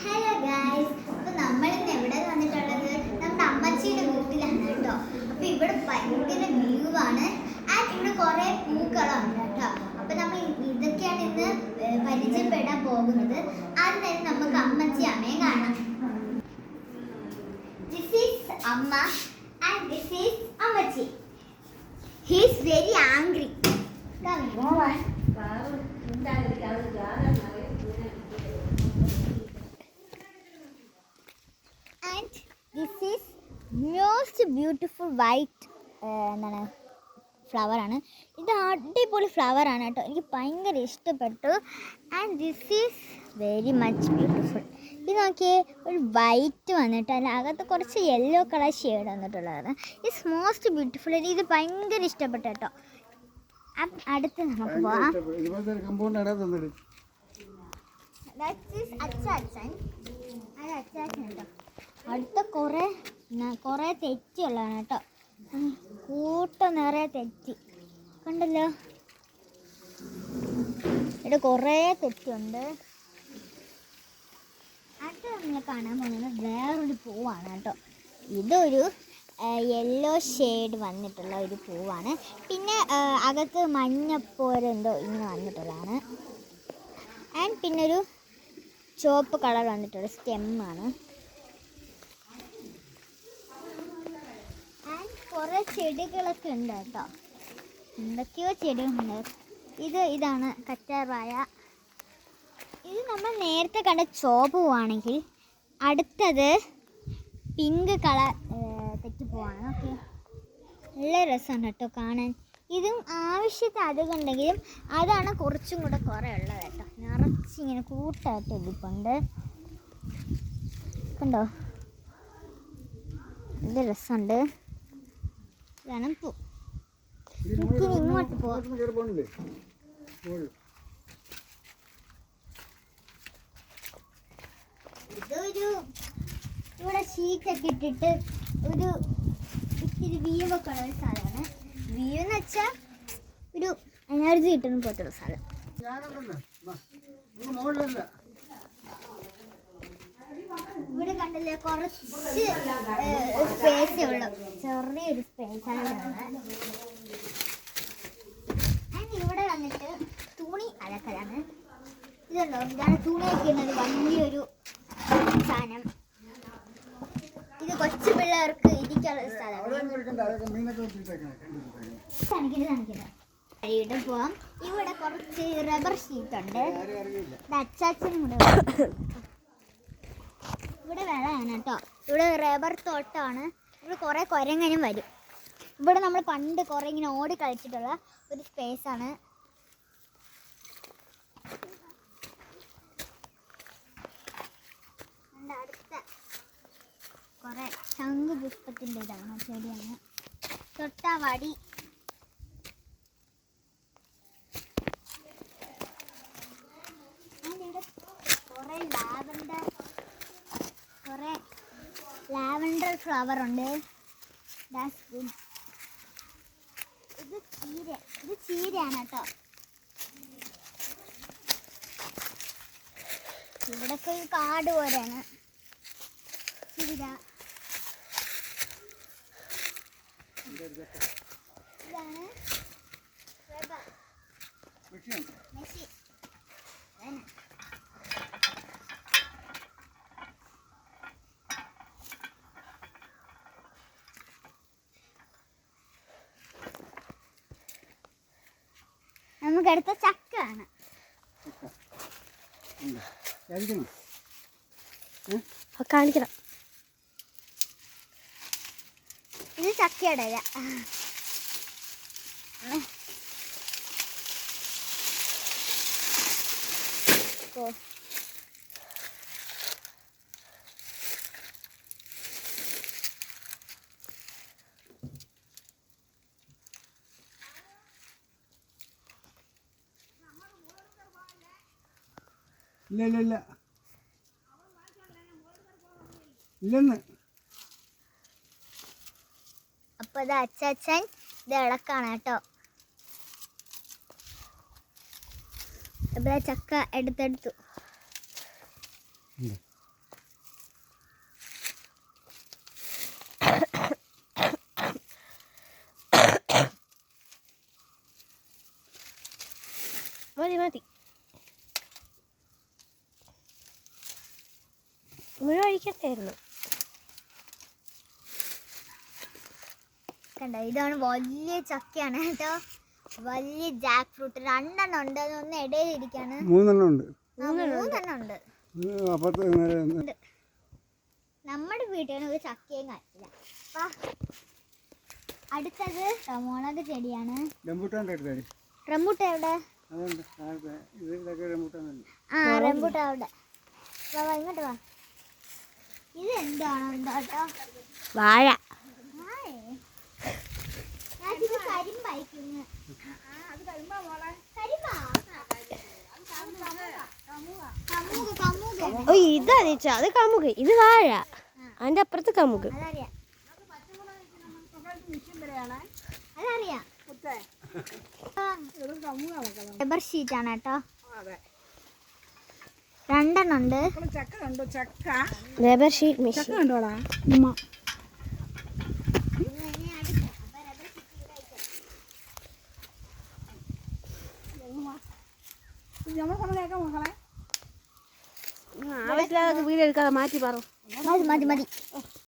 Hello guys, അപ്പോൾ നമ്മളിന്ന് എവിടെ വന്നിട്ടുള്ളത്? നമ്മുടെ അമ്മച്ചിയുടെ വീട്ടിലാണ് കേട്ടോ. അപ്പോൾ ഇവിടെ ഭയങ്കര വ്യൂ ആണ്. ആൻഡ് ഇവിടെ കുറേ പൂക്കളുണ്ട് കേട്ടോ. അപ്പോൾ നമ്മൾ ഇതൊക്കെയാണ് ഇന്ന് പരിചയപ്പെടാൻ പോകുന്നത്. ആദ്യം തന്നെ നമുക്ക് അമ്മച്ചി അമ്മയെ കാണാം. ദിസ് ഈസ് അമ്മ ആൻഡ് ദിസ് ഈസ് അമ്മച്ചി. He is very angry. And this is most beautiful white എന്താണ് ഫ്ലവർ ആണ്. ഇത് അടിപൊളി ഫ്ലവർ ആണ് കേട്ടോ. എനിക്ക് ഭയങ്കര ഇഷ്ടപ്പെട്ടു. And this is very much beautiful. ഇത് നോക്കിയേ, ഒരു വൈറ്റ് വന്നിട്ട് അതിനകത്ത് കുറച്ച് യെല്ലോ കളർ ഷെയ്ഡ് വന്നിട്ടുള്ളതാണ്. It's most beautiful. ഇത് ഭയങ്കര ഇഷ്ടപ്പെട്ടു കേട്ടോ. അടുത്ത് നമുക്ക് പോവാം. അടുത്ത കുറേ തെറ്റിയുള്ളതാണ് കേട്ടോ. കൂട്ടം നിറയെ തെറ്റി കണ്ടല്ലോ. ഇവിടെ കുറേ തെറ്റുണ്ട്. അടുത്ത നമ്മൾ കാണാൻ പോകുന്നത് വേറൊരു പൂവാണ് കേട്ടോ. ഇതൊരു യെല്ലോ ഷെയ്ഡ് വന്നിട്ടുള്ള ഒരു പൂവാണ്. പിന്നെ അകത്ത് മഞ്ഞപ്പോരെന്തോ ഇങ്ങനെ വന്നിട്ടുള്ളതാണ്. ആൻഡ് പിന്നൊരു ചുവപ്പ് കളർ വന്നിട്ടുള്ള സ്റ്റെമ്മാണ്. ആൻഡ് കുറേ ചെടികളൊക്കെ ഉണ്ട് കേട്ടോ. എന്തൊക്കെയോ ചെടികളുണ്ട്. ഇതാണ് കറ്റാർവാഴ. ഇത് നമ്മൾ നേരത്തെ കണ്ട ചുവപ്പ് പൂവാണെങ്കിൽ അടുത്തത് പിങ്ക് കളർ തെറ്റിപ്പോവാണ്. ഓക്കെ, നല്ല രസമാണ് കേട്ടോ കാണാൻ. ഇതും ആവശ്യത്തിന് അധികം ഉണ്ടെങ്കിലും അതാണ് കുറച്ചും കൂടെ കുറേ ഉള്ളത് കേട്ടോ. നിറച്ചിങ്ങനെ കൂട്ടായിട്ട് ഇതിപ്പുണ്ട് കണ്ടോ. ഇത് രസമുണ്ട്. ഇതാണ് പൂ. ഇങ്ങോട്ട് പോകും. ഇതൊരു ഇവിടെ ഷീറ്റൊക്കെ ഇട്ടിട്ട് ഒരു ഇത്തിരി വീവൊക്കെ ഉള്ള ഒരു സ്ഥലമാണ്. വ്യൂ എന്ന് വെച്ചാൽ ഒരു എനർജി കിട്ടുന്ന പോലത്തെ സ്ഥലം. ഇവിടെ കണ്ടില്ലേ, കുറച്ച് സ്പേസേ ഉള്ളൂ. ചെറിയൊരു സ്പേസാണ്. ഇവിടെ വന്നിട്ട് തുണി അലക്കലാണ്. ഇതുണ്ടോ, ഇതാണ് തുണി വയ്ക്കുന്നത്. വലിയൊരു സാധനം. ഇത് കൊച്ചു പിള്ളേർക്ക് ഇരിക്കാനുള്ള സ്ഥലമാണ്. ഇവിടെ പോവാം. ഇവിടെ കുറച്ച് റബ്ബർ ഷീറ്റ് ഉണ്ട്. അച്ചാച്ചനും കൂടെ ഇവിടെ വെള്ളമാണ് കേട്ടോ. ഇവിടെ റബ്ബർ തോട്ടമാണ്. ഇവിടെ കുറേ കുരങ്ങനും വരും. ഇവിടെ നമ്മൾ പണ്ട് കുറേ ഇങ്ങനെ ഓടി കളിച്ചിട്ടുള്ള ഒരു സ്പേസാണ്. അടുത്ത കുറേ ശംഖ് പുഷ്പത്തിൻ്റെ ഇതാണ്, ചെടിയാണ്. തൊട്ടാവാടി. കുറേ ലാവൻഡർ ഫ്ലവർ ഉണ്ട്. ഇത് ചീരയാണ് കേട്ടോ. ഇവിടൊക്കെ ഒരു കാട് പോലെയാണ്. ചീര ഇതാണ് മെഷീൻ. നമുക്കടുത്ത ചക്കയാണ്. കാണിക്കണം. ഇത് ചക്കയുടെ ഇല. ഇല്ല ഇല്ലെന്ന്. അപ്പോൾ ഇത് അച്ചാച്ചൻ ഇത് ഇളക്കാണ് കേട്ടോ. ഇവിടെ ചക്ക എടുത്തെടുത്തു. മതി മതി മുഴുവൻ ഒഴിക്കണ്ടായിരുന്നു. കണ്ടോ, ഇതാണ് വലിയ ചക്കയാണ് കേട്ടോ. വലിയ ജാക്ക് ഫ്രൂട്ട് 2 ഉണ്ട്. അതൊന്ന് ഇടയിലിരിക്കാണ്. 3 ഉണ്ട്. 3 ഉണ്ട്. അപ്പുറത്ത് ഉണ്ട്. നമ്മുടെ വീട്ടിൽ ഒരു ചക്കയും കാണില്ല. അടുത്തത് മുളക് ചെടിയാണ്. റംബൂട്ടാൻ്റെ അടുത്തായി. റംബൂട്ടാൻ എവിടെ? അതുണ്ട്. ഇതൊക്കെ റംബൂട്ടാനല്ലേ. ആ, റംബൂട്ടാൻ അവിടെ. വാ ഇങ്ങോട്ട് വാ. ഇത് എന്താണോ എന്താട്ടോ? വാഴ. ഇത് കരിമ്പയക്കുന്നു. ഓ ഇതാ ചേച്ചാ, അത് കമുക്. ഇത് വാഴ. അതിന്റെ അപ്പുറത്ത് കമുക്. അതറിയാം. റബ്ബർ ഷീറ്റ് ആണ് കേട്ടോ. 2 ഉണ്ട്. Rubber sheet machine. ആവശ്യമില്ലാതെ വീട് എടുക്കാതെ മാറ്റി പറ. മതി